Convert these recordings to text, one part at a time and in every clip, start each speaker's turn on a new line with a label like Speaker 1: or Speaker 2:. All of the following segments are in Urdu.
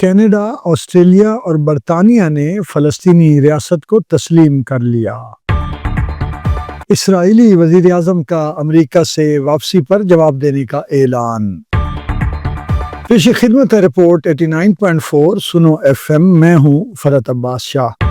Speaker 1: کینیڈا، آسٹریلیا اور برطانیہ نے فلسطینی ریاست کو تسلیم کر لیا۔ اسرائیلی وزیر اعظم کا امریکہ سے واپسی پر جواب دینے کا اعلان۔ پیش خدمت ہے رپورٹ 89.4 سنو FM، میں ہوں فرحت عباس شاہ۔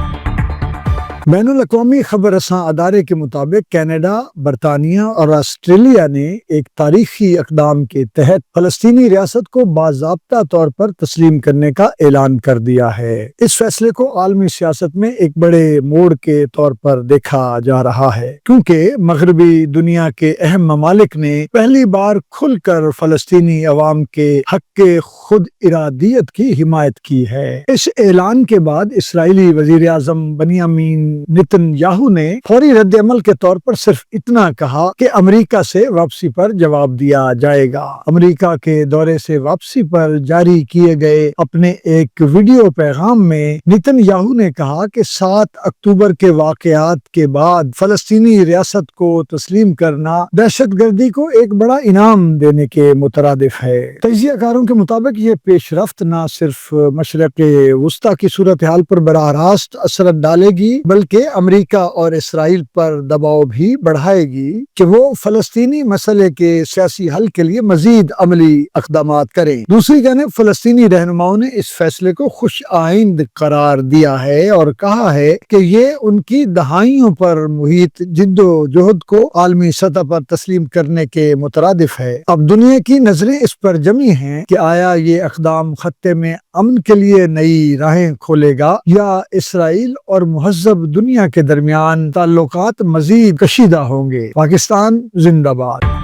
Speaker 1: بین الاقوامی خبر رساں ادارے کے مطابق کینیڈا، برطانیہ اور آسٹریلیا نے ایک تاریخی اقدام کے تحت فلسطینی ریاست کو باضابطہ طور پر تسلیم کرنے کا اعلان کر دیا ہے۔ اس فیصلے کو عالمی سیاست میں ایک بڑے موڑ کے طور پر دیکھا جا رہا ہے، کیونکہ مغربی دنیا کے اہم ممالک نے پہلی بار کھل کر فلسطینی عوام کے حق کے خود ارادیت کی حمایت کی ہے۔ اس اعلان کے بعد اسرائیلی وزیر اعظم بنیامین نتن یاہو نے فوری رد عمل کے طور پر صرف اتنا کہا کہ امریکہ سے واپسی پر جواب دیا جائے گا۔ امریکہ کے دورے سے واپسی پر جاری کیے گئے اپنے ایک ویڈیو پیغام میں نتن یاہو نے کہا کہ 7 اکتوبر کے واقعات کے بعد فلسطینی ریاست کو تسلیم کرنا دہشت گردی کو ایک بڑا انعام دینے کے مترادف ہے۔ تجزیہ کاروں کے مطابق یہ پیش رفت نہ صرف مشرق وسطی کی صورتحال پر براہ راست اثر ڈالے گی بلکہ امریکہ اور اسرائیل پر دباؤ بھی بڑھائے گی کہ وہ فلسطینی مسئلے کے سیاسی حل کے لیے مزید عملی اقدامات کریں۔ دوسری جانب فلسطینی رہنماؤں نے اس فیصلے کو خوش آئند قرار دیا ہے اور کہا ہے کہ یہ ان کی دہائیوں پر محیط جد و جہد کو عالمی سطح پر تسلیم کرنے کے مترادف ہے۔ اب دنیا کی نظریں اس پر جمی ہیں کہ آیا یہ اقدام خطے میں امن کے لیے نئی راہیں کھولے گا یا اسرائیل اور مہذب دنیا کے درمیان تعلقات مزید کشیدہ ہوں گے۔ پاکستان زندہ باد۔